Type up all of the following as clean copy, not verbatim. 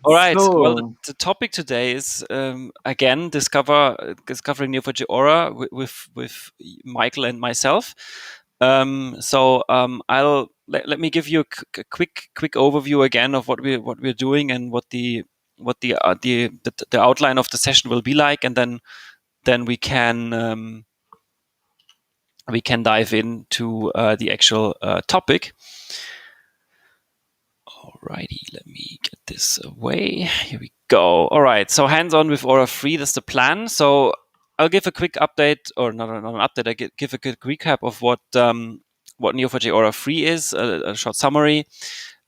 All right. Well, So, the topic today is again discovering Neo4j Aura with Michael and myself. I'll let me give you a quick overview again of what we're doing and what the outline of the session will be like, and then we can dive into the actual topic. Alrighty, let me get this away. Here we go. All right, so hands-on with Aura Free, that's the plan. So I'll give a quick update, or not an update, I give a quick recap of what Neo4j Aura Free is, a short summary.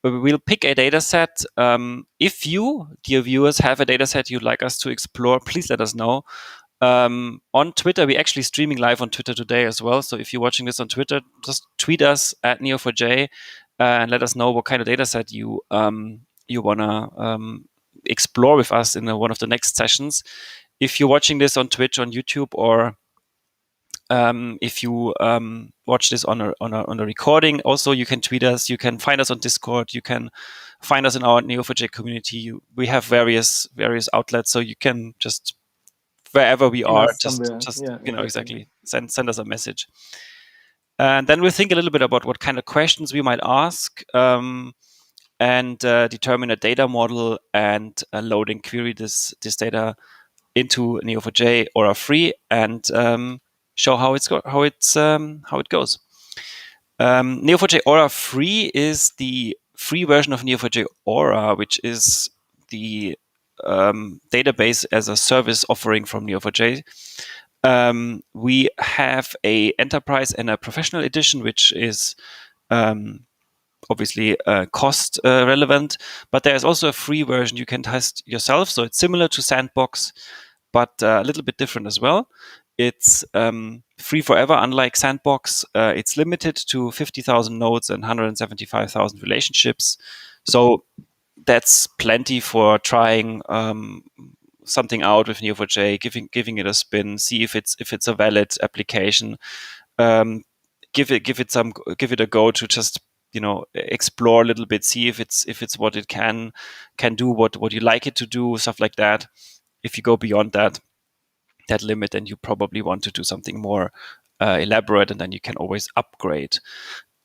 We'll pick a data set. If you, dear viewers, have a data set you'd like us to explore, please let us know. On Twitter, we're actually streaming live on Twitter today as well. So if you're watching this on Twitter, just tweet us at Neo4j and let us know what kind of data set you want to explore with us in one of the next sessions. If you're watching this on Twitch, on YouTube, or if you watch this on a recording, also you can tweet us. You can find us on Discord. You can find us in our Neo4j community. We have various outlets, so you can just wherever we are, just yeah, exactly send us a message. And then we'll think a little bit about what kind of questions we might ask, and determine a data model and load and query this data into Neo4j Aura Free and show how it goes. Neo4j Aura Free is the free version of Neo4j Aura, which is the database as a service offering from Neo4j. We have a enterprise and a professional edition, which is obviously cost relevant, but there's also a free version you can test yourself. So it's similar to Sandbox, but a little bit different as well. It's free forever, unlike Sandbox. It's limited to 50,000 nodes and 175,000 relationships. So that's plenty for trying something out with Neo4j, giving it a spin, see if it's a valid application. Give it a go to just explore a little bit, see if it's what it can do, what you like it to do, stuff like that. If you go beyond that limit, then you probably want to do something more elaborate, and then you can always upgrade.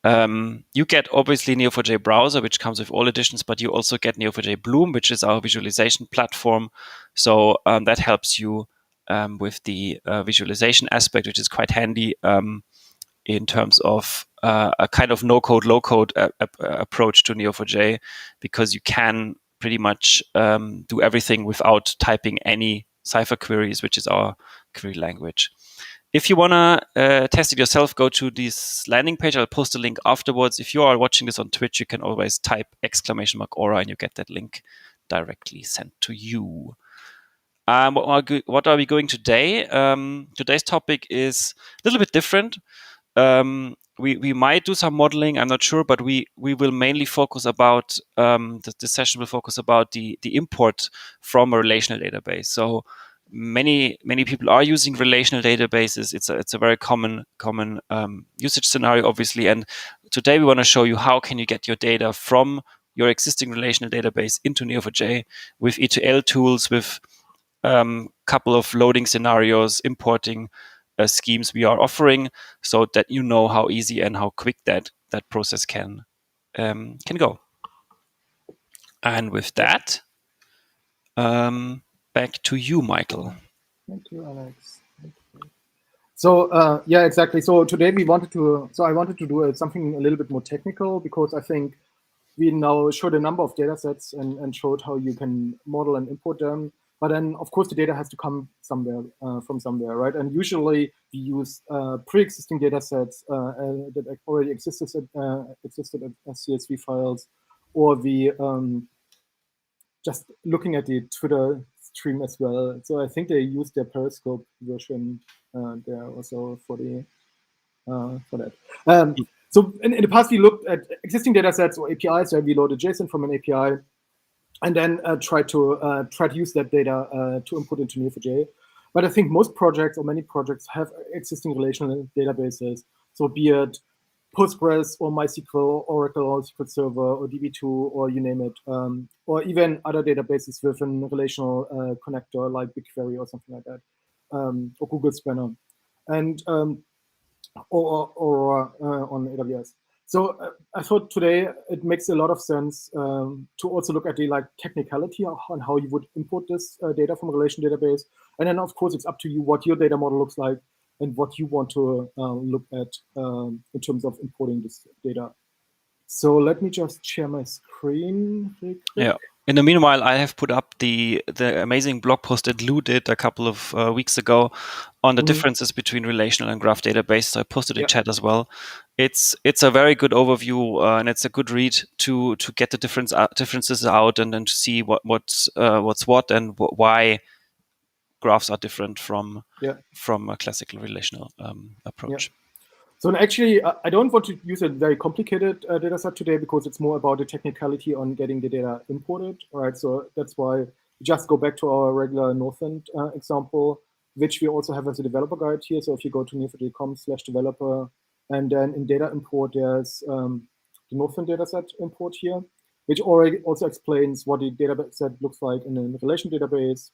You get obviously Neo4j Browser, which comes with all editions, but you also get Neo4j Bloom, which is our visualization platform. So that helps you with the visualization aspect, which is quite handy in terms of a kind of no-code, low-code approach to Neo4j, because you can pretty much do everything without typing any Cypher queries, which is our query language. If you want to test it yourself, go to this landing page. I'll post a link afterwards. If you are watching this on Twitch, you can always type !Aura and you get that link directly sent to you. What are we going today? Today's topic is a little bit different. We might do some modeling, I'm not sure, but we will mainly focus about, this session will focus about the import from a relational database. So many people are using relational databases. It's a very common usage scenario, obviously. And today we want to show you how can you get your data from your existing relational database into Neo4j with ETL tools, with couple of loading scenarios, importing schemes we are offering, so that you know how easy and how quick that process can go. And with that, back to you, Michael. Thank you, Alex. So yeah, exactly. So today I wanted to do something a little bit more technical, because I think we now showed a number of data sets and showed how you can model and import them. But then, of course, the data has to come somewhere, from somewhere, right? And usually we use pre-existing data sets that already existed as CSV files, or we just looking at the Twitter stream as well. So I think they used their Periscope version there also for that. So in the past, we looked at existing data sets or APIs, where we loaded JSON from an API, and then try to use that data to input into Neo4j. But I think most projects, or many projects, have existing relational databases. So be it Postgres or MySQL, Oracle, SQL Server, or DB2, or you name it, or even other databases with a relational connector like BigQuery or something like that, or Google Spanner, and or on AWS. So I thought today it makes a lot of sense to also look at the technicality on how you would import this data from a relational database, and then of course it's up to you what your data model looks like and what you want to look at in terms of importing this data. So let me just share my screen real quick. Yeah. In the meanwhile, I have put up the amazing blog post that Lou did a couple of weeks ago on the differences between relational and graph database. So I posted in chat as well. It's a very good overview and it's a good read to get the differences out and then to see what's what and why graphs are different from a classical relational approach. So actually, I don't want to use a very complicated data set today because it's more about the technicality on getting the data imported, right? So that's why we just go back to our regular Northwind example, which we also have as a developer guide here. So if you go to neo4j.com/developer, and then in data import, there's the Northwind dataset import here, which already also explains what the dataset looks like in a relation database,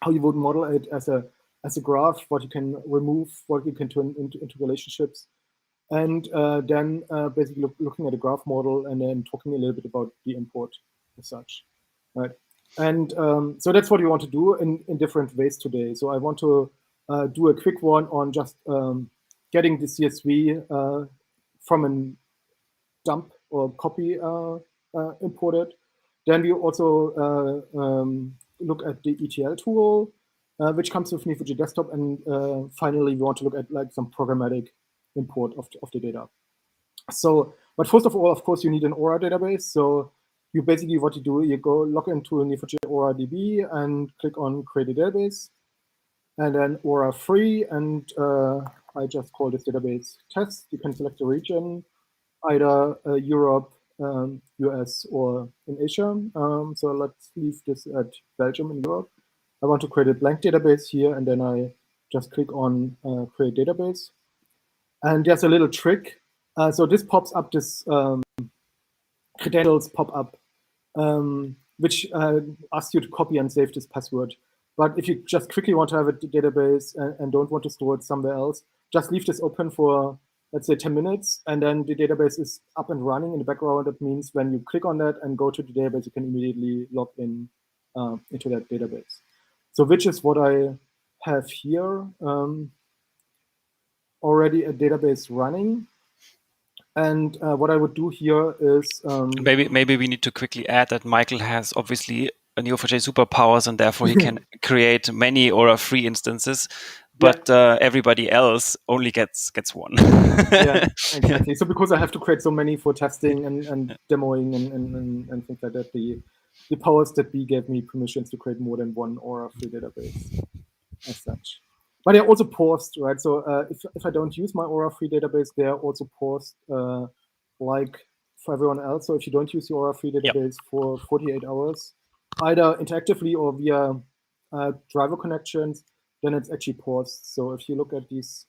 how you would model it as a graph, what you can remove, what you can turn into relationships, and then basically looking at a graph model and then talking a little bit about the import as such, right? And so that's what we want to do in different ways today. So I want to do a quick one on just getting the CSV from a dump or copy imported. Then we also look at the ETL tool, which comes with Neo4j Desktop, and finally we want to look at some programmatic import of the data. So, but first of all, of course, you need an Aura database. So you basically, what you do, you go log into Neo4j AuraDB and click on create a database, and then Aura free, and I just call this database test. You can select a region, either Europe, US, or in Asia. So let's leave this at Belgium in Europe. I want to create a blank database here, and then I just click on create database. And there's a little trick. So this pops up, this credentials pop up, which asks you to copy and save this password. But if you just quickly want to have a database and don't want to store it somewhere else, just leave this open for, let's say, 10 minutes, and then the database is up and running in the background. That means when you click on that and go to the database, you can immediately log in into that database. So which is what I have here, already a database running. And what I would do here is... maybe we need to quickly add that Michael has obviously a Neo4j superpowers, and therefore he can create many Aura free instances, but everybody else only gets one. Yeah, exactly. So because I have to create so many for testing and demoing and things like that, the powers that be gave me permissions to create more than one Aura free database as such. But they're also paused, right? So if I don't use my Aura free database, they're also paused like for everyone else. So if you don't use your Aura free database for 48 hours, either interactively or via driver connections, then it's actually paused. So if you look at these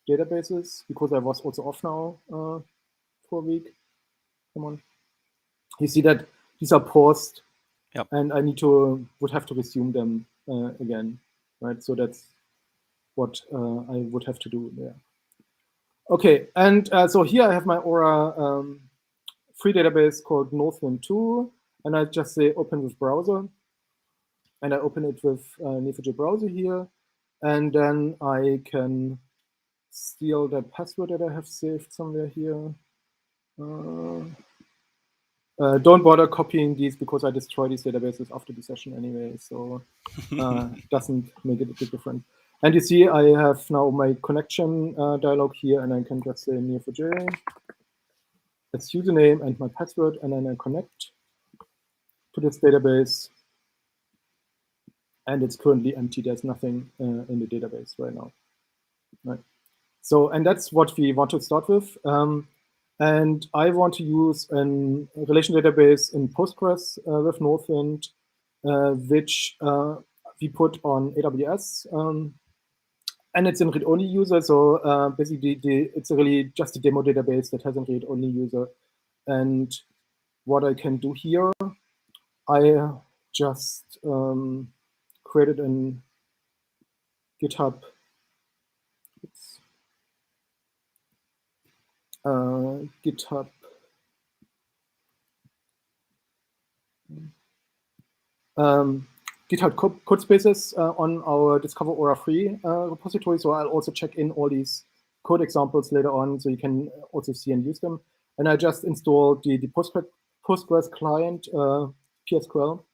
databases, because I was also off now for a week, come on, you see that these are paused, and I would have to resume them again, right? So that's what I would have to do there. Okay, and so here I have my Aura free database called Northwind 2, and I just say open with browser, and I open it with Neo4j browser here, and then I can steal that password that I have saved somewhere here. Don't bother copying these because I destroy these databases after the session anyway, so doesn't make it a big difference. And you see I have now my connection dialog here, and I can just say Neo4j, that's username and my password, and then I connect to this database, and it's currently empty. There's nothing in the database right now, right? So, and that's what we want to start with. And I want to use a relation database in Postgres with Northwind, which we put on AWS. and it's in read-only user, so basically it's really just a demo database that has a read-only user. And what I can do here, I just created an GitHub. GitHub GitHub code spaces on our Discover Aura free repository. So I'll also check in all these code examples later on, so you can also see and use them. And I just installed the Postgres client, PSQL,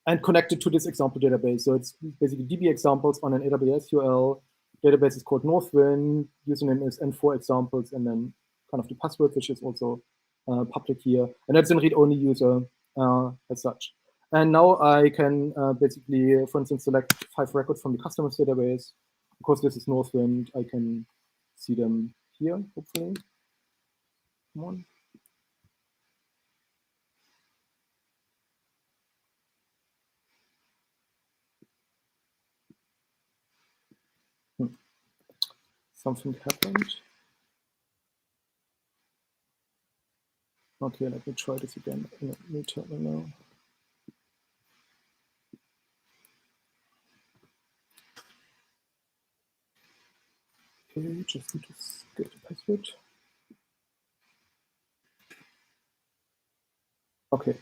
and connected to this example database. So it's basically DB examples on an AWS URL. Database is called Northwind. Username is N4 examples, and then kind of the password, which is also public here. And that's in read-only user as such. And now I can basically, for instance, select 5 records from the customers database. Because this is Northwind, I can see them here, hopefully. Come on. Something happened. Okay, let me try this again. Let me terminal now. Okay, just need to get the password. Okay,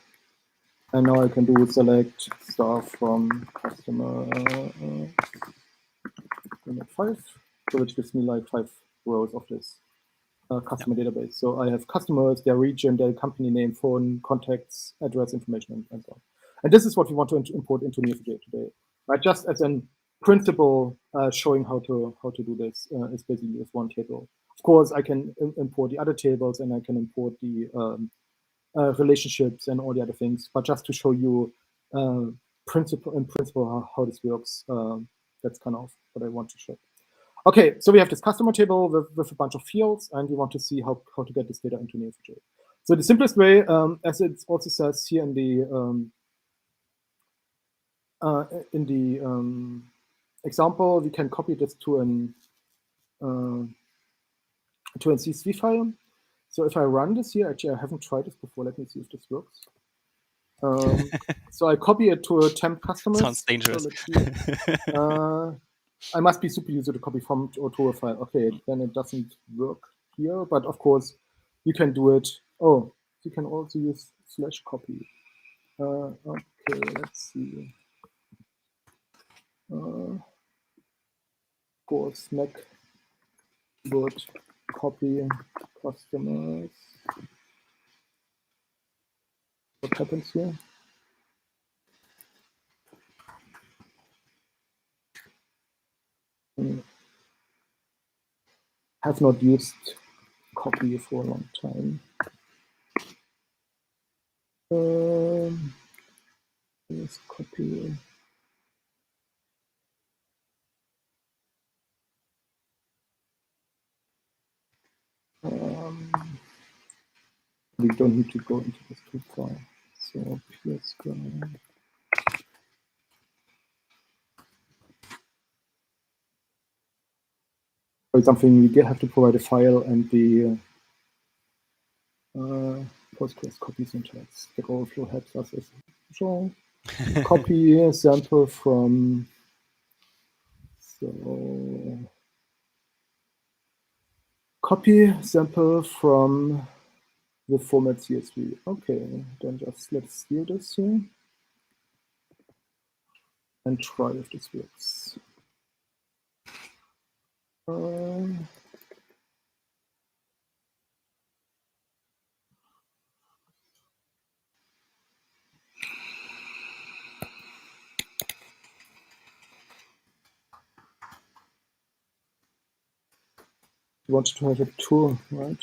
and now I can do select star from customer 5, so which gives me like 5 rows of this customer database. So I have customers, their region, their company name, phone, contacts, address, information, and so on. And this is what we want to import into Neo4j today, right? Just as a principle showing how to do this is basically with one table. Of course, I can import the other tables, and I can import the relationships and all the other things. But just to show you in principle how this works, that's kind of what I want to show. Okay, so we have this customer table with a bunch of fields, and we want to see how to get this data into Neo4j. So the simplest way, as it also says here in the example, we can copy this to an CSV file. So if I run this here, actually I haven't tried this before. Let me see if this works. So I copy it to a temp customer. Sounds dangerous. So I must be super user to copy from or to a file. Okay, then it doesn't work here, but of course you can do it. Oh, you can also use /copy. Okay, let's see. Of course, Mac would copy customers. What happens here? Have not used copy for a long time. Let's copy. We don't need to go into this too far. So here's going. For example, we have to provide a file and the Postgres copy syntax. The overflow helps us as usual. Copy sample from. So copy sample from the format CSV. Okay, then just let's steal this here and try if this works. You wanted to have a tour, right?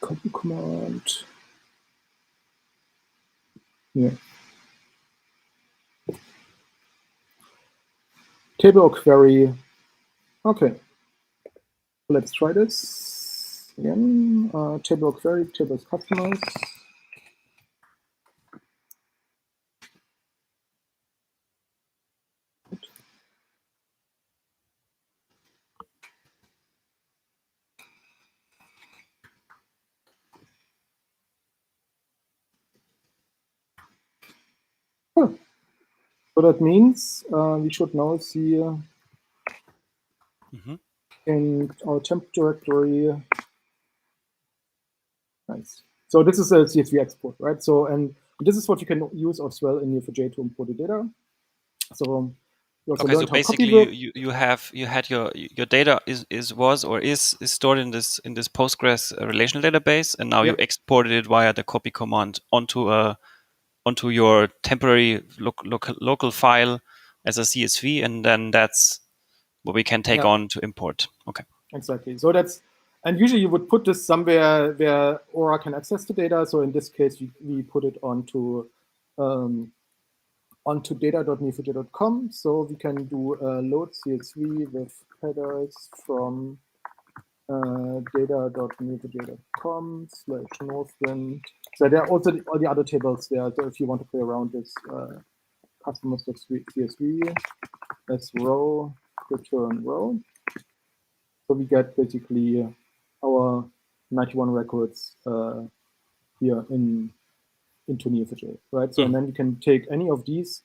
Copy command. Yeah. Table or query Okay, let's try this again. Table query, tables customers. Huh. So that means we should now see in our temp directory. Nice. So this is a CSV export, right? So, and this is what you can use as well in Neo4j to import the data. So you also Okay, so learned how copy basically works. you had your data is stored in this Postgres relational database, and now you exported it via the copy command onto your temporary local file as a CSV, and then that's what we can take on to import. Okay. Exactly. So that's, and usually you would put this somewhere where Aura can access the data. So in this case, we put it onto data.neo4j.com. So we can do a load CSV with headers from data.neo4j.com/Northwind. So there are also all the other tables there. So if you want to play around this customers.csv as row, return row. So we get basically our 91 records here into Neo4j, right? So and then we can take any of these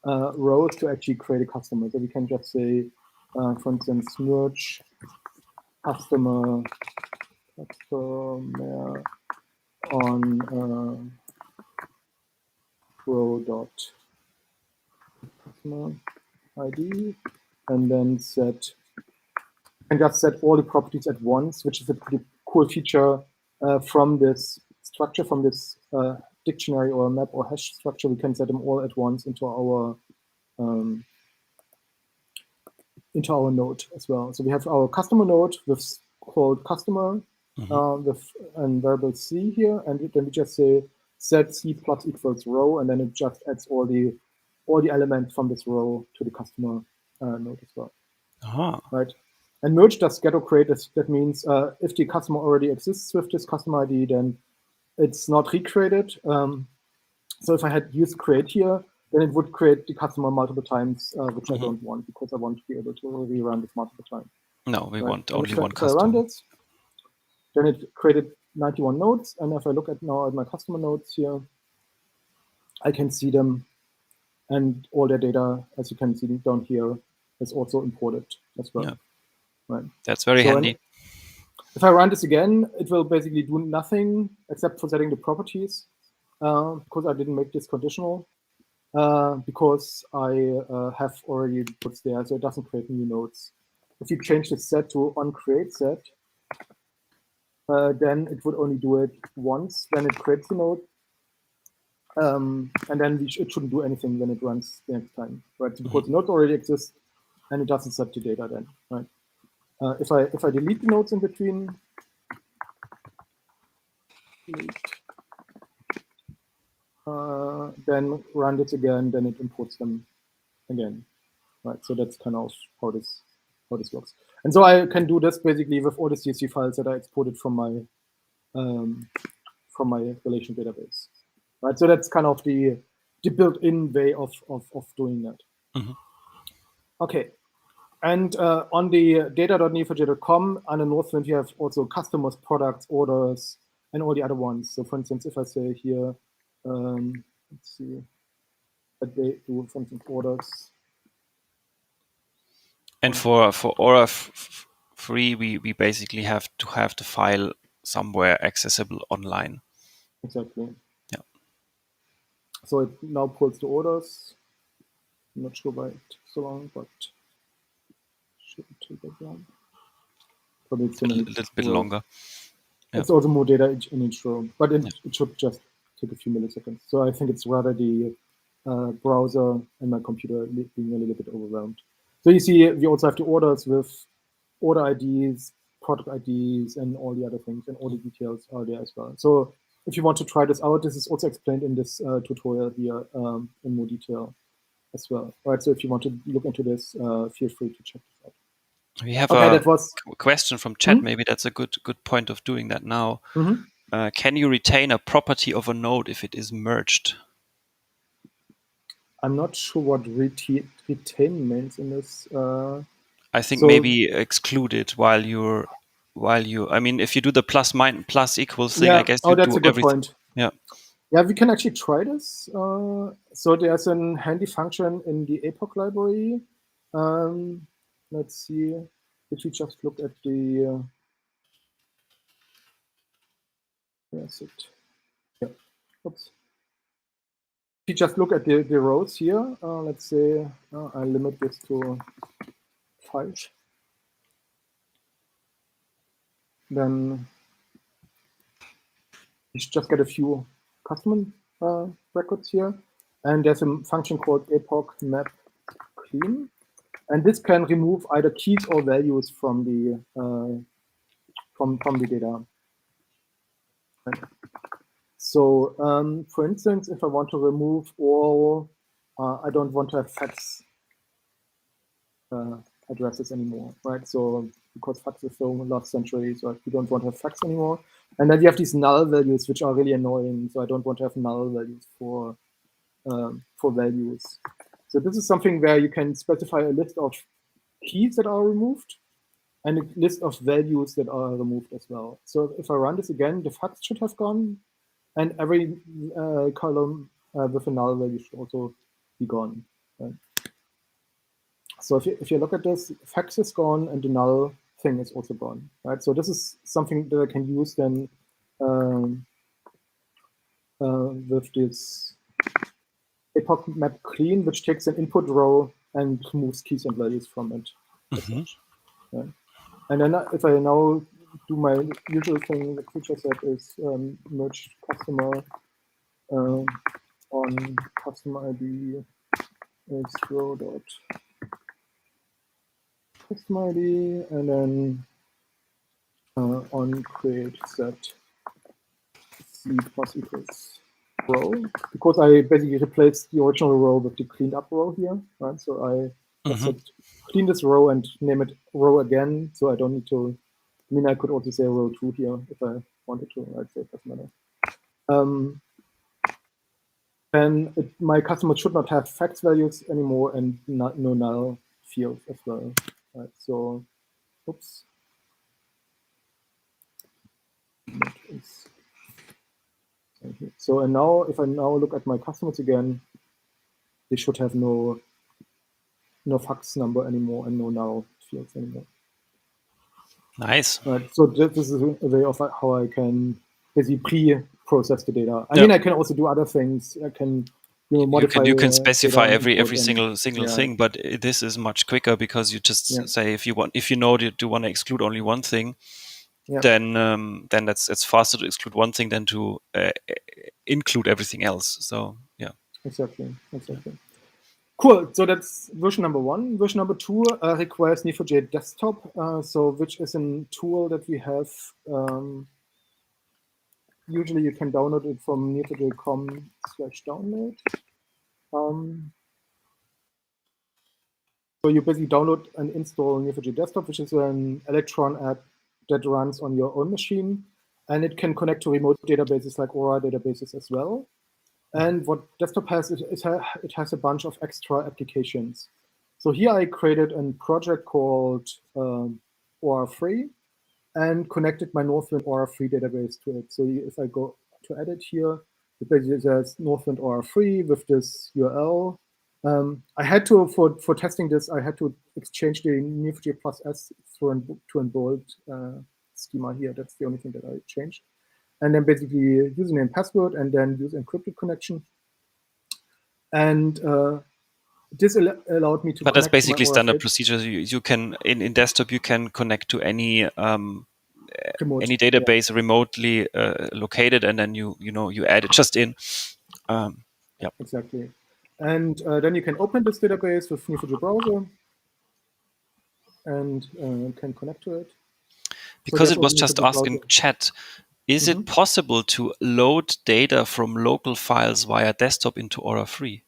rows to actually create a customer. So we can just say, for instance, merge customer on row.customer ID, and then just set all the properties at once, which is a pretty cool feature from this structure, from this dictionary or map or hash structure. We can set them all at once into our node as well. So we have our customer node with called customer with a variable c here, and then we just say set c plus equals row, and then it just adds all the elements from this row to the customer node as well. Right. And merge does get or create. That means if the customer already exists with this customer ID, then it's not recreated. So if I had used create here, then it would create the customer multiple times, which I don't want, because I want to be able to rerun this multiple times. No, we want only one customer. If I run this, then it created 91 nodes. And if I look at now at my customer nodes here, I can see them, and all their data, as you can see down here, is also imported as well. Yeah. Right. That's very handy. If I run this again, it will basically do nothing except for setting the properties, because I didn't make this conditional, because I have already put there, so it doesn't create new nodes. If you change the set to onCreate set, then it would only do it once when it creates the node, and then it shouldn't do anything when it runs the next time, right? Because the node already exists, and it doesn't set the data then, right? If I delete the nodes in between, then run it again, then it imports them again, right? So that's kind of how this works. And so I can do this basically with all the CSV files that I exported from my relational database, right? So that's kind of the built-in way of doing that. Okay. And on the data.neo4j.com, under Northwind, you have also customers, products, orders, and all the other ones. So for instance, if I say here, let's see, that they do, for instance, orders. And for Aura free, we basically have to have the file somewhere accessible online. Exactly. Yeah. So it now pulls the orders. I'm not sure why it took so long, but shouldn't take that long. Probably it's a little bit longer. It's also more data in each row, but it should just take a few milliseconds. So I think it's rather the browser and my computer being a little bit overwhelmed. So you see, we also have the orders with order IDs, product IDs, and all the other things, and all the details are there as well. So if you want to try this out, this is also explained in this tutorial here in more detail as well. Right. So if you want to look into this, feel free to check this out. We have Okay, a that was. question from chat. Maybe that's a good point of doing that now. Can you retain a property of a node if it is merged? I'm not sure what retain means in this. I think maybe exclude it while you. I mean, if you do the plus equals thing, Yeah. I guess Oh, you that's do a good everything. point. Yeah. Yeah, we can actually try this. So there's a handy function in the epoch library. Let's see. If we just look at the. Where's it? Yeah. Oops. If you just look at the rows here, let's say I limit this to 5. Then you should just get a few custom records here. And there's a function called epoch map clean. And this can remove either keys or values from the data. So for instance, if I want to remove all, I don't want to have fax addresses anymore, right? So because fax is so last century, so you don't want to have fax anymore. And then you have these null values, which are really annoying. So I don't want to have null values for values. So this is something where you can specify a list of keys that are removed and a list of values that are removed as well. So if I run this again, the fax should have gone, and every column with a null value should also be gone. Right? So if you look at this, fax is gone and the null thing is also gone. Right? So this is something that I can use then with this epoch map clean, which takes an input row and removes keys and values from it. Yeah. And then if I now do my usual thing, the feature set is merge customer on customer ID is row dot customer ID, and then on create set c plus equals row, because I basically replaced the original row with the cleaned up row here, right? So I said clean this row and name it row again, so I don't need to. I mean, I could also say row 2 here if I wanted to, right? So it doesn't matter. And my customer should not have fax values anymore and no null fields as well. Right? So, oops. So and now, if I now look at my customers again, they should have no fax number anymore and no null fields anymore. Nice. Right. So this is a way of how I can basically pre-process the data. I mean, I can also do other things. I can modify. You can specify every single yeah. thing, but this is much quicker because you just say if you know that you want to exclude only one thing, then it's faster to exclude one thing than to include everything else. So yeah. Exactly. Cool. So that's version number 1. Version number 2 requires Neo4j Desktop, so which is a tool that we have. Usually, you can download it from neo4j.com/download. So you basically download and install Neo4j Desktop, which is an Electron app that runs on your own machine, and it can connect to remote databases like Aura databases as well. And what Desktop has, it has a bunch of extra applications. So here I created a project called Aura Free and connected my Northwind Aura Free database to it. So if I go to edit here, it basically says Northwind Aura Free with this URL. I had to, for testing this, I had to exchange the Neo4j plus S to a bold schema here. That's the only thing that I changed. And then basically username, password, and then use encrypted connection. And this allowed me to. But that's basically standard procedure. You can in desktop you can connect to any database remotely located, and then you add it just in. Yeah, exactly. And then you can open this database with Neo4j browser and can connect to it. Because it was just asked in chat, is it possible to load data from local files via desktop into Aura Free?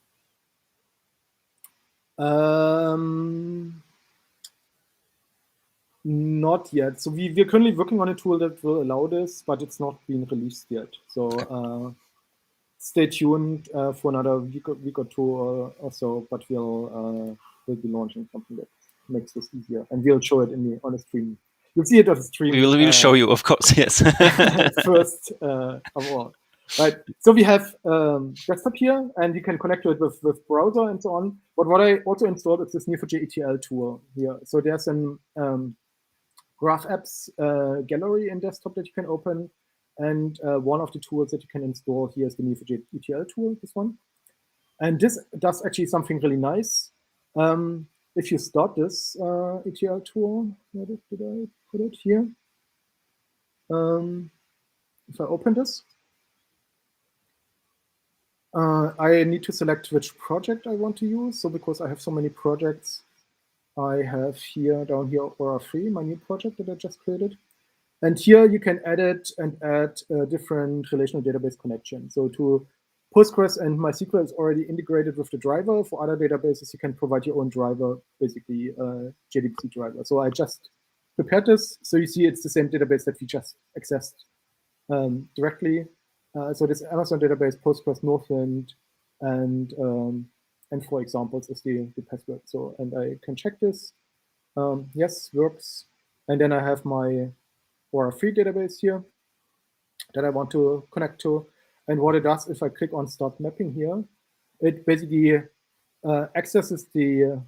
Not yet. So we're currently working on a tool that will allow this, but it's not been released yet. So stay tuned for another week or two or so. But we'll be launching something that makes this easier, and we'll show it on the stream. You'll see it on the stream. We'll show you, of course. Yes. First of all. Right. So we have desktop here, and you can connect to it with browser and so on. But what I also installed is this Neo4j ETL tool here. So there's an Graph Apps gallery in desktop that you can open. And one of the tools that you can install here is the Neo4j ETL tool, this one. And this does actually something really nice. If you start this ETL tool, where did I put it here? If I open this, I need to select which project I want to use. So because I have so many projects, I have here down here Aura3, my new project that I just created. And here you can edit and add different relational database connections. So to Postgres and MySQL is already integrated with the driver. For other databases, you can provide your own driver, basically JDBC driver. So I just prepared this. So you see it's the same database that we just accessed directly. So this Amazon database, Postgres, Northwind, and for examples is the password. So, and I can check this. Yes, works. And then I have my Aura3 database here that I want to connect to. And what it does, if I click on Start Mapping here, it basically accesses the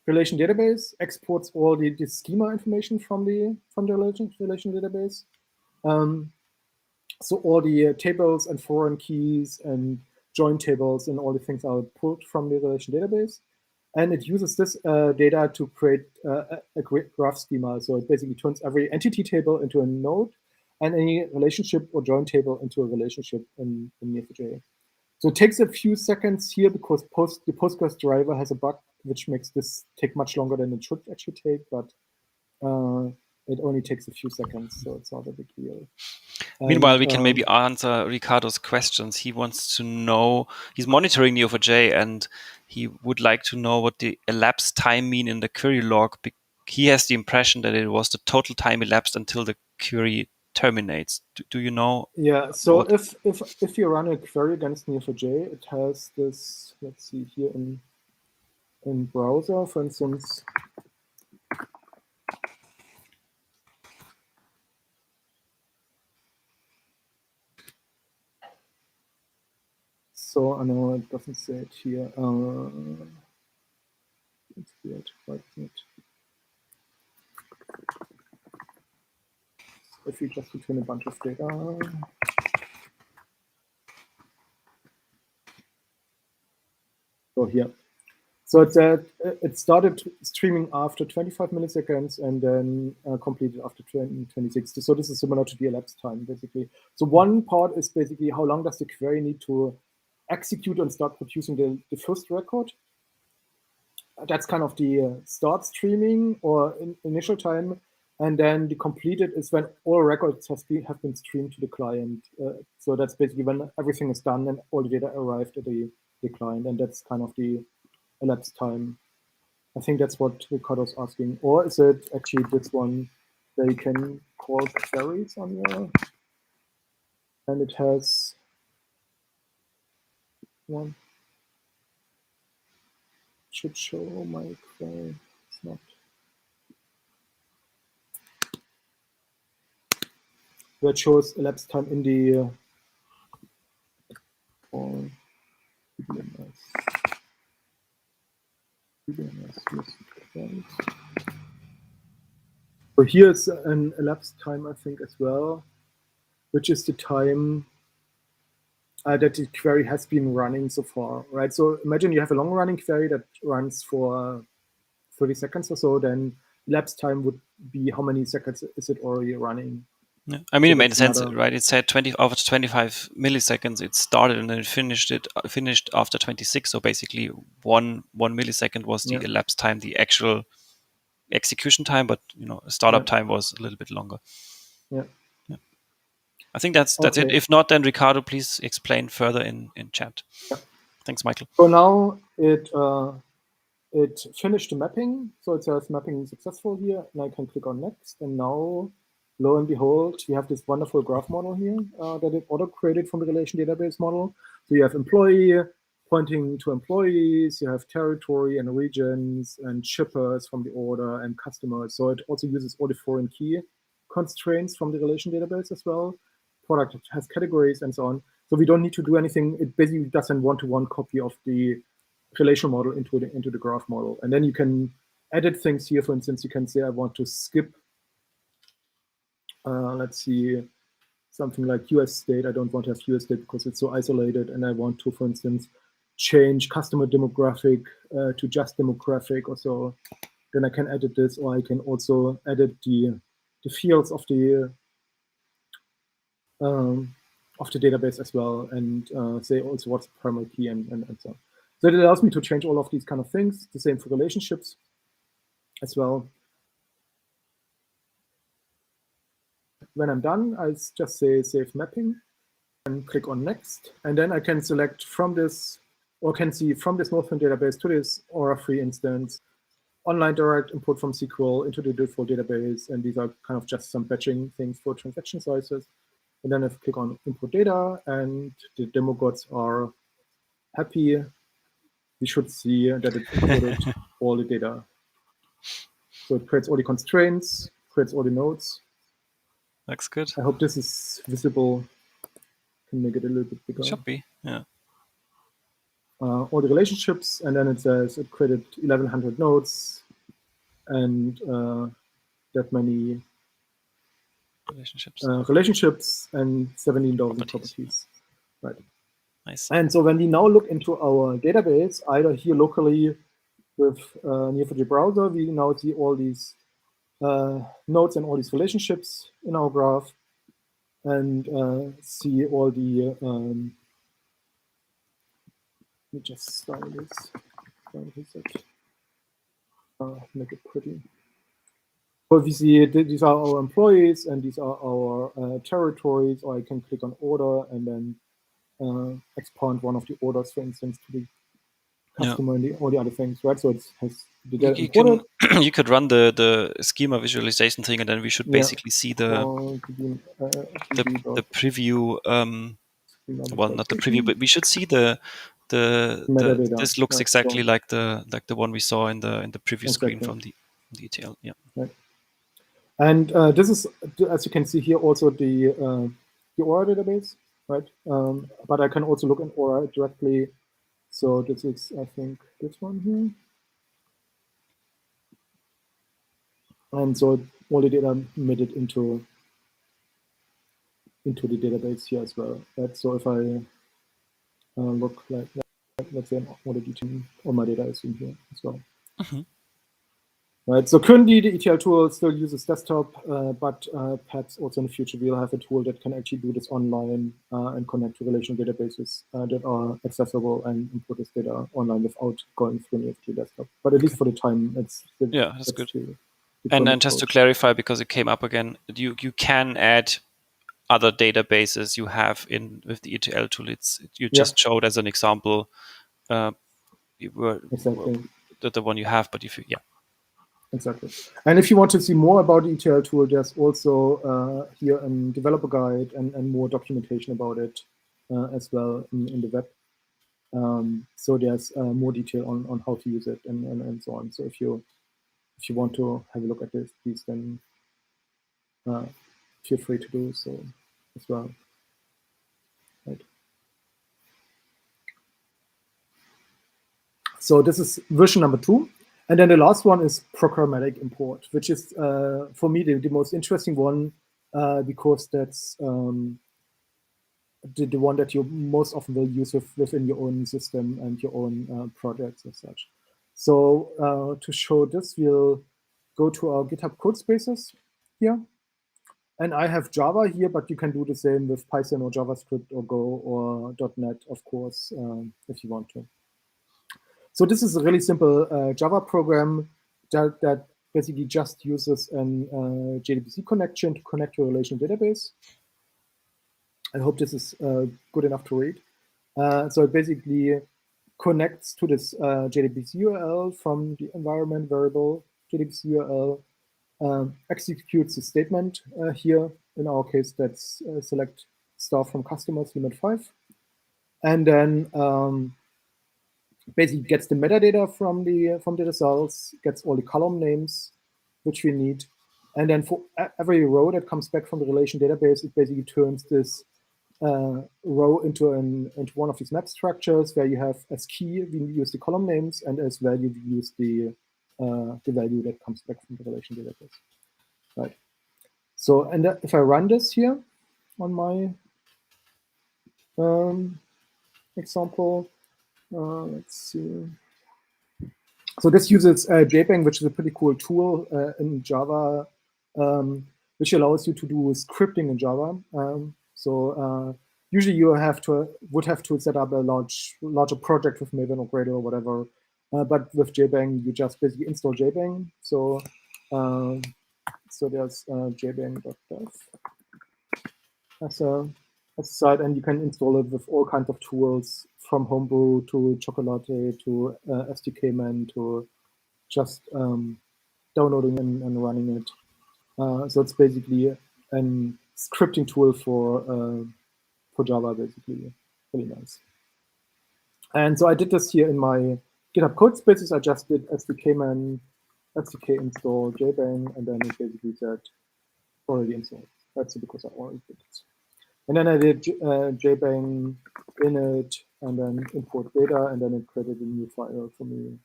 relation database, exports all the schema information from the relation database. So all the tables and foreign keys and join tables and all the things are pulled from the relation database. And it uses this data to create a graph schema. So it basically turns every entity table into a node and any relationship or join table into a relationship in Neo4j. So it takes a few seconds here because the Postgres driver has a bug which makes this take much longer than it should actually take, but it only takes a few seconds, so it's not a big deal. Meanwhile, we can maybe answer Ricardo's questions. He wants to know, he's monitoring Neo4j and he would like to know what the elapsed time mean in the query log. He has the impression that it was the total time elapsed until the query terminates. Do you know? Yeah, so if you run a query against Neo4j, it has this, let's see here in browser, for instance. So I know it doesn't say it here. It's weird. Why isn't it? If we just return a bunch of data. So here. So it started streaming after 25 milliseconds and then completed after 26. So this is similar to the elapsed time, basically. So one part is basically how long does the query need to execute and start producing the first record. That's kind of the start streaming or initial time. And then the completed is when all records have been streamed to the client. So that's basically when everything is done and all the data arrived at the client. And that's kind of the elapsed time. I think that's what Ricardo's asking. Or is it actually this one that you can call queries on your, and it has one. Should show my query. It's not. That shows elapsed time in the RDBMS. So here's an elapsed time, I think, as well, which is the time that the query has been running so far, right? So imagine you have a long-running query that runs for 30 seconds or so, then elapsed time would be how many seconds is it already running? Yeah. I mean, so it made sense, right? It said after 25 milliseconds it started, and then it finished after 26. So basically, one millisecond was the elapsed time, the actual execution time, but startup time was a little bit longer. Yeah. I think that's it. If not, then Ricardo, please explain further in chat. Yeah. Thanks, Michael. So now it it finished the mapping. So it says mapping successful here, and I can click on next. And now, lo and behold, we have this wonderful graph model here that it auto-created from the relation database model. So you have employee pointing to employees, you have territory and regions and shippers from the order and customers. So it also uses all the foreign key constraints from the relation database as well. Product has categories and so on. So we don't need to do anything. It basically does a one-to-one copy of the relational model into the graph model. And then you can edit things here. For instance, you can say, I want to skip, let's see, something like US state. I don't want to have US state because it's so isolated. And I want to, for instance, change customer demographic to just demographic or so. Then I can edit this, or I can also edit the fields of the database as well, and say also what's the primary key and so on. So it allows me to change all of these kind of things. The same for relationships as well. When I'm done, I just say save mapping and click on next. And then I can select from this, or can see from this Northwind database to this Aura free instance, online direct input from SQL into the default database. And these are kind of just some batching things for transaction sizes. And then I click on input data, and the demo gods are happy. We should see that it included all the data. So it creates all the constraints, creates all the nodes. Looks good. I hope this is visible. Can make it a little bit bigger. Should be, yeah. All the relationships, and then it says it created 1,100 nodes and that many relationships and 17,000 properties. Right. Nice. And so when we now look into our database, either here locally with Neo4j browser, we now see all these nodes and all these relationships in our graph, and see all the, let me just style this, make it pretty. So we see these are our employees and these are our territories, or I can click on order and then expand one of the orders, for instance, to the customer and all the other things, right? So it has the data imported. You could run the schema visualization thing, and then we should basically see the preview. Well, not the preview, but we should see the this looks exactly like the one we saw in the previous screen from the ETL. Yeah. Right. And this is, as you can see here, also the Aura database, right? But I can also look in Aura directly. So this is, I think, this one here. And so all the data made it into the database here as well. Right? So if I look like, let's say, all the detail, all my data is in here as well. Right. So currently the ETL tool still uses desktop, but perhaps also in the future we'll have a tool that can actually do this online and connect to relational databases that are accessible and input this data online without going through an Neo4j desktop. But at least for the time, that's good. And then just to clarify, because it came up again, you can add other databases you have with the ETL tool. You just showed as an example you were the one you have, but if you Exactly. And if you want to see more about the ETL tool, there's also here a developer guide and more documentation about it as well in the web. So there's more detail on how to use it and so on. So if you want to have a look at this, please then feel free to do so as well. Right. So this is version number 2. And then the last one is programmatic import, which is, for me, the most interesting one, because that's the one that you most often will use within your own system and your own projects as such. So to show this, we'll go to our GitHub code spaces here. And I have Java here, but you can do the same with Python or JavaScript or Go or .NET, of course, if you want to. So this is a really simple Java program that basically just uses an JDBC connection to connect to a relational database. I hope this is good enough to read. So it basically connects to this JDBC URL from the environment variable JDBC URL, executes the statement here. In our case, that's select star from customers limit 5, and then basically gets the metadata from the results, gets all the column names which we need, and then for every row that comes back from the relation database, it basically turns this row into one of these map structures where you have as key we use the column names, and as value we use the value that comes back from the relation database. Right. So, and if I run this here on my example, let's see. So this uses JBang, which is a pretty cool tool in Java, which allows you to do scripting in Java. Usually you would have to set up a larger project with Maven or Gradle or whatever. But with JBang, you just basically install JBang. So there's jbang.dev as a site, and you can install it with all kinds of tools, from Homebrew to Chocolate to SDKman to just downloading and running it. So it's basically a scripting tool for Java, basically. Really nice. And so I did this here in my GitHub code spaces. I just did SDKman, SDK install JBang, and then it basically said already installed. That's because I already did it. And then I did JBang init, and then import data, and then it created a new file for me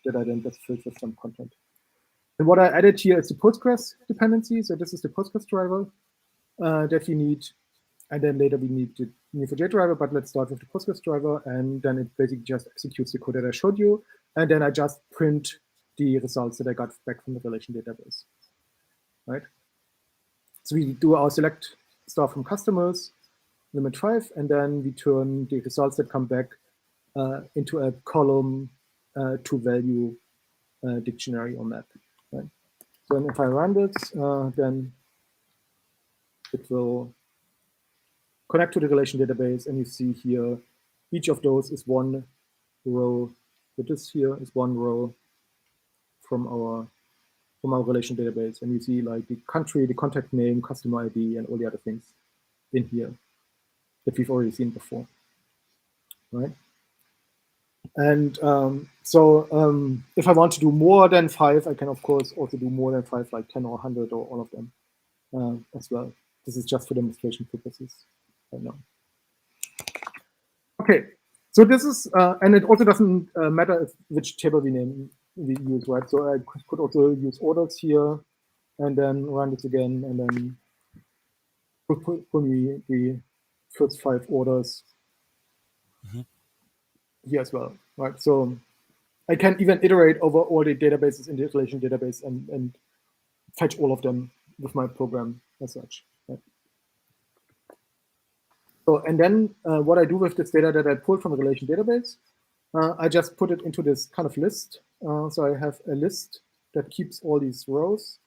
that I then just filled with some content. And what I added here is the Postgres dependency. So this is the Postgres driver that we need. And then later we need the Neo4j driver, but let's start with the Postgres driver. And then it basically just executes the code that I showed you. And then I just print the results that I got back from the relation database, right? So we do our select star from customers, limit 5, and then we turn the results that come back into a column to value dictionary or map, right? So if I run this, then it will connect to the relation database, and you see here, each of those is one row. So this here is one row from our relation database, and you see like the country, the contact name, customer ID, and all the other things in here that we've already seen before, right? And if I want to do more than 5, I can of course also do more than 5, like 10 or 100 or all of them as well. This is just for demonstration purposes right now. Okay, so this is, and it also doesn't matter which table we use, right? So I could also use orders here, and then run this again, and then put me the first 5 orders here as well, right? So I can even iterate over all the databases in the relation database and fetch all of them with my program as such. Right? So, and then what I do with this data that I pulled from the relation database, I just put it into this kind of list. So I have a list that keeps all these rows.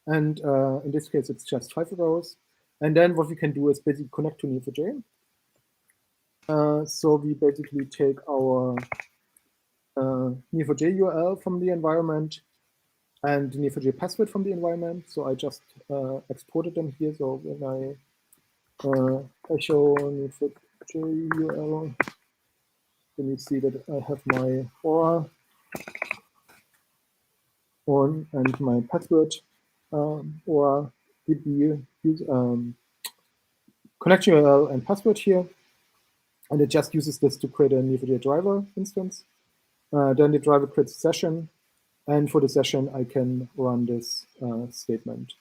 And in this case, it's just 5 rows. And then what we can do is basically connect to Neo4j. So we basically take our Neo4j URL from the environment and the Neo4j password from the environment. So I just exported them here. So when I echo Neo4j URL, then you see that I have my Aura on and my password Aura DB connection URL and password here. And it just uses this to create a Neo4j driver instance. Then the driver creates a session. And for the session, I can run this statement.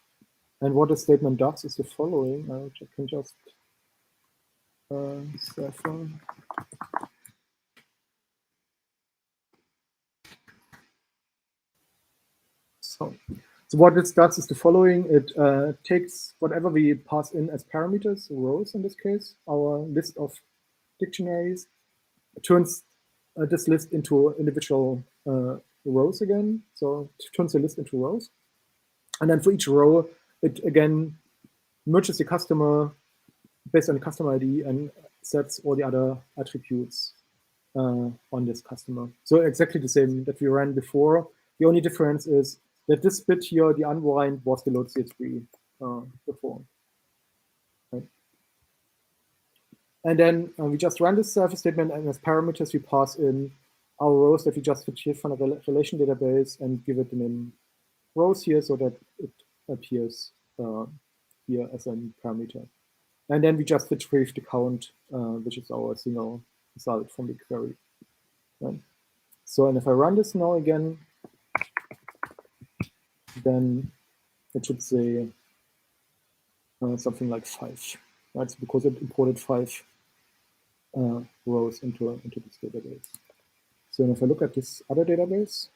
And what the statement does is the following. I can just So what it does is the following. It takes whatever we pass in as parameters, rows in this case, our list of dictionaries, turns this list into individual rows again. So it turns the list into rows. And then for each row, it again merges the customer based on the customer ID and sets all the other attributes on this customer. So exactly the same that we ran before. The only difference is that this bit here, the unwind, was the load CH3 before. Right? And then we just run this service statement, and as parameters, we pass in our rows that we just retrieve from a relation database and give it the name rows here so that it appears here as a parameter. And then we just retrieve the count, which is our single result from the query. Right? So, and if I run this now again, then it should say something like 5, right? So because it imported 5 rows into this database. So if I look at this other database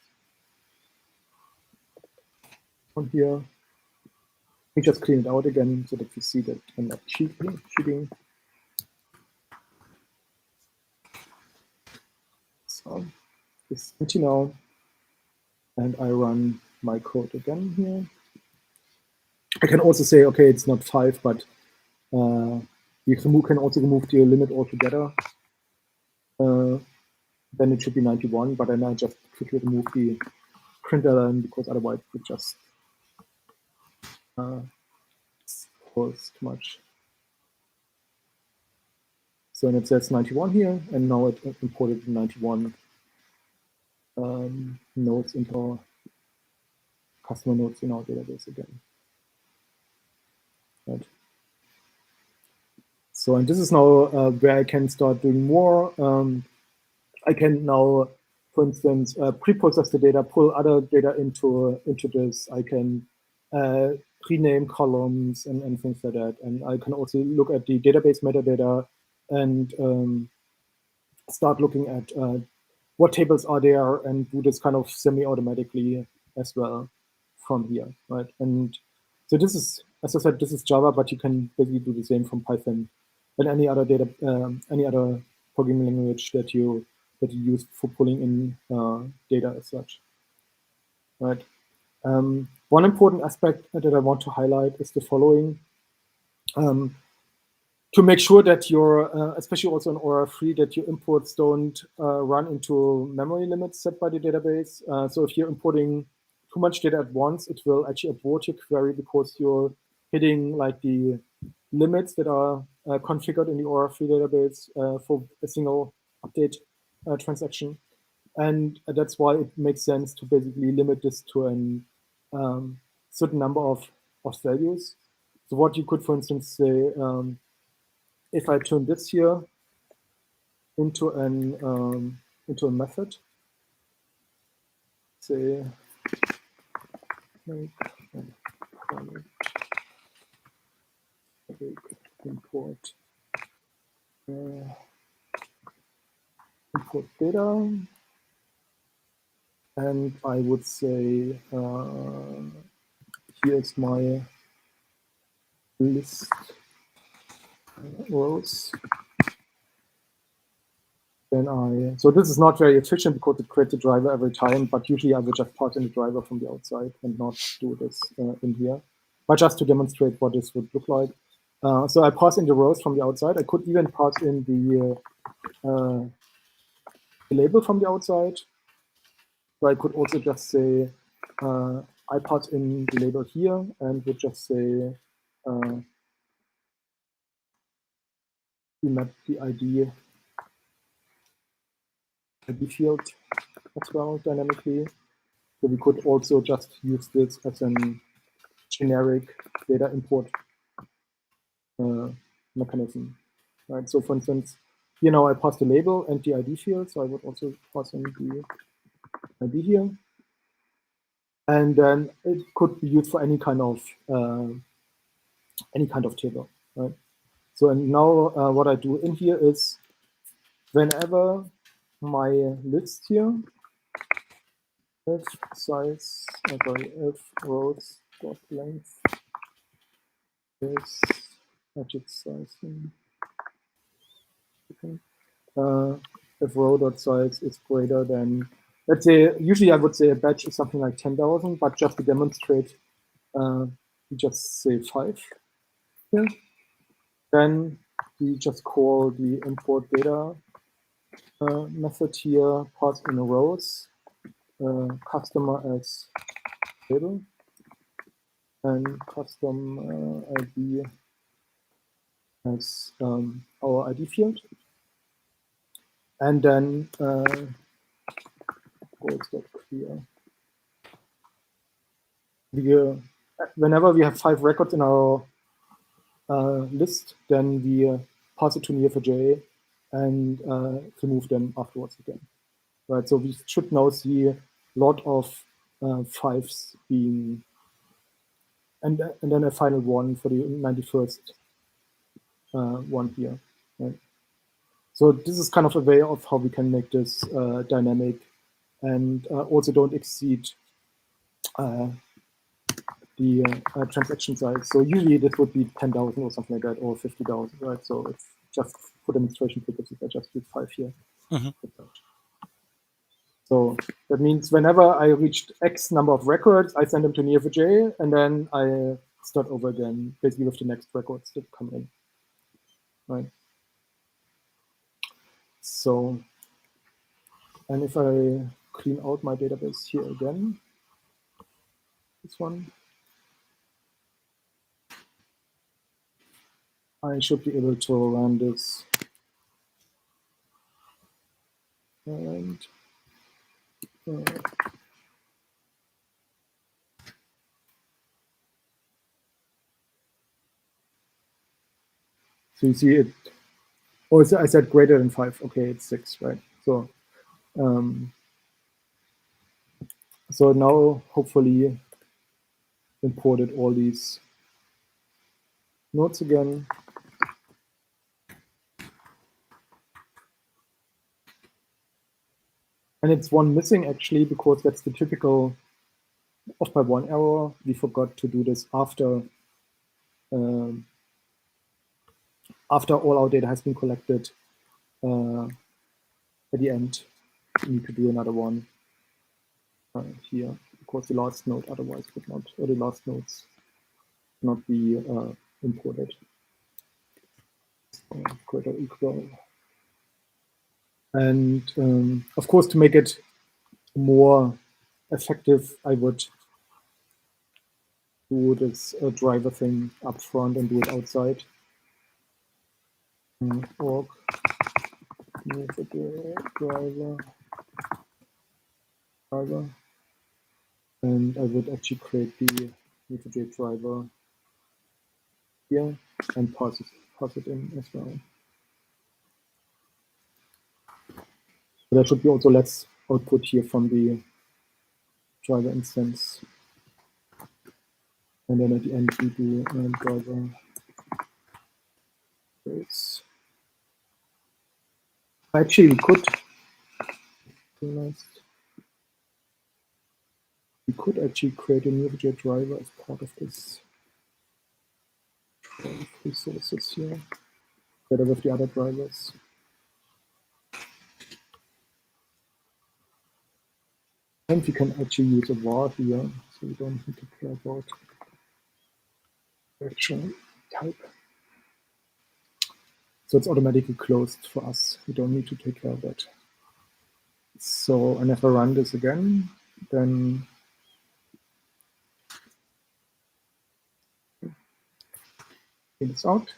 on here, we just clean it out again so that we see that I'm not cheating. So this is empty now, and I run my code again here. I can also say, okay, it's not 5, but you can also remove the limit altogether. Then it should be 91, but then I just quickly remove the printer line because otherwise it would just cause too much. So then it says 91 here, and now it imported 91 nodes into our customer nodes in our database again. Right. So, and this is now where I can start doing more. I can now, for instance, pre-process the data, pull other data into this. I can rename columns and things like that. And I can also look at the database metadata and start looking at what tables are there and do this kind of semi-automatically as well from here, right? And so this is, as I said, this is Java, but you can basically do the same from Python and any other any other programming language that you use for pulling in data as such, right? One important aspect that I want to highlight is the following. To make sure that your, especially also in Aura3, that your imports don't run into memory limits set by the database. So if you're importing too much data at once, it will actually abort your query because you're hitting like the limits that are configured in the Aura3 database for a single update transaction. And that's why it makes sense to basically limit this to a certain number of values. So what you could, for instance, say, if I turn this here into a method, say make import data, and I would say here's my list rows. Then so this is not very efficient because it creates a driver every time, but usually I would just pass in the driver from the outside and not do this in here, but just to demonstrate what this would look like. So I pass in the rows from the outside. I could even pass in the label from the outside. So I could also just say, I pass in the label here and would just say, we map the ID field as well dynamically. So we could also just use this as a generic data import mechanism, right? So for instance, here now I pass the label and the ID field, so I would also pass in the ID here. And then it could be used for any kind of table, right? So and now what I do in here is whenever my list here, if rows dot length is magic sizing, okay. If row dot size is greater than, let's say, usually I would say a batch is something like 10,000, but just to demonstrate, we just say 5 here. Then we just call the import data method here, parse in rows, customer as label, and custom ID as our ID field. And then clear. Whenever we have 5 records in our list, then we pass it to Neo4j and remove them afterwards again. Right, so we should now see a lot of 5s being, and then a final one for the 91st one here. Right? So this is kind of a way of how we can make this dynamic, and also don't exceed the transaction size. So usually this would be 10,000 or something like that, or 50,000, right? So it's just for demonstration purposes, I just did 5 here. Mm-hmm. So that means whenever I reached X number of records, I send them to Neo4j, and then I start over again, basically with the next records that come in, right? So, and if I clean out my database here again, this one, I should be able to run this. And so you see it. Oh, I said greater than 5. Okay, it's 6, right? So, so now hopefully imported all these nodes again. And it's one missing actually, because that's the typical off by 1 error. We forgot to do this after all our data has been collected. At the end, we need to do another one here, because the last node otherwise would not, or the last nodes not be imported. Greater equal. And of course, to make it more effective, I would do this driver thing up front and do it outside. Org driver, and I would actually create the Neo4j driver here and pass it in as well. So there should be also less output here from the driver instance. And then at the end we do driver rates. Actually, we could actually create a Neo4j driver as part of this resources here, together with the other drivers. And we can actually use a var here, so we don't need to care about actual type. So it's automatically closed for us. We don't need to take care of that. So, and if I run this again, then it's out.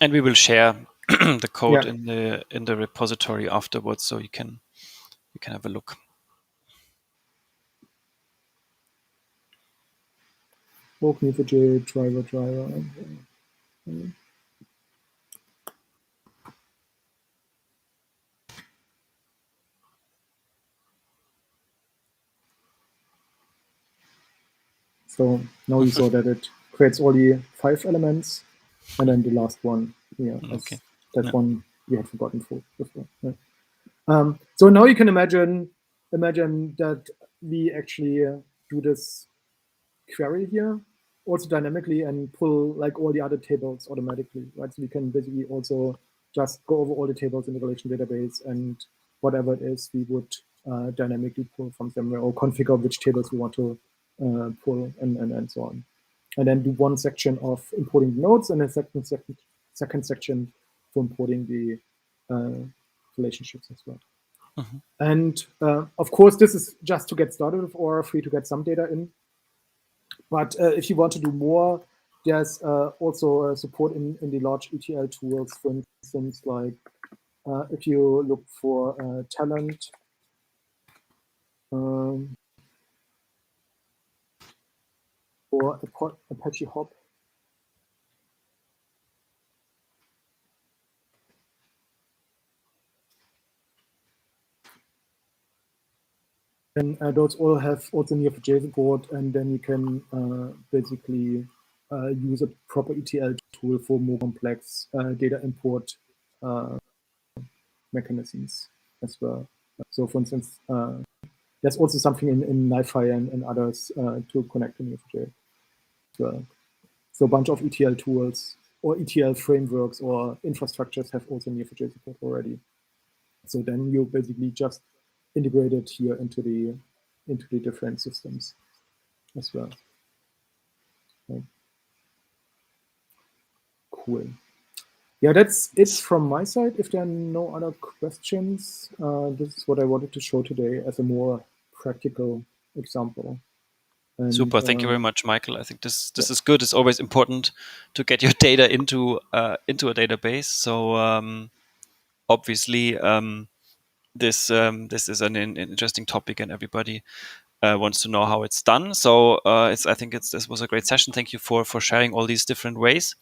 And we will share the code in the repository afterwards, so you can have a look. Neo4j driver. So now you saw that it creates all the 5 elements, and then the last one. Yeah, okay. That one we had forgotten for before. Yeah. So now you can imagine that we actually do this query here also dynamically and pull like all the other tables automatically, right? So we can basically also just go over all the tables in the relational database, and whatever it is, we would dynamically pull from somewhere, or configure which tables we want to pull, and so on. And then do one section of importing the nodes, and a second second section for importing the relationships as well. Mhm. And of course, this is just to get started with Aura, free to get some data in. But if you want to do more, there's also support in the large ETL tools, for instance, like if you look for talent, or Apache Hop. And those all have also Neo4j support, and then you can basically use a proper ETL tool for more complex data import mechanisms as well. So, for instance, there's also something in NiFi and others to connect to Neo4j as well. So, a bunch of ETL tools or ETL frameworks or infrastructures have also Neo4j support already. So then you basically just integrate it here into the different systems as well. Okay. Cool. Yeah, that's it from my side. If there are no other questions, this is what I wanted to show today as a more practical example. And, Super. Thank you very much, Michael. I think this is good. It's always important to get your data into a database. So obviously, this is an interesting topic, and everybody wants to know how it's done. So I think this was a great session. Thank you for sharing all these different ways.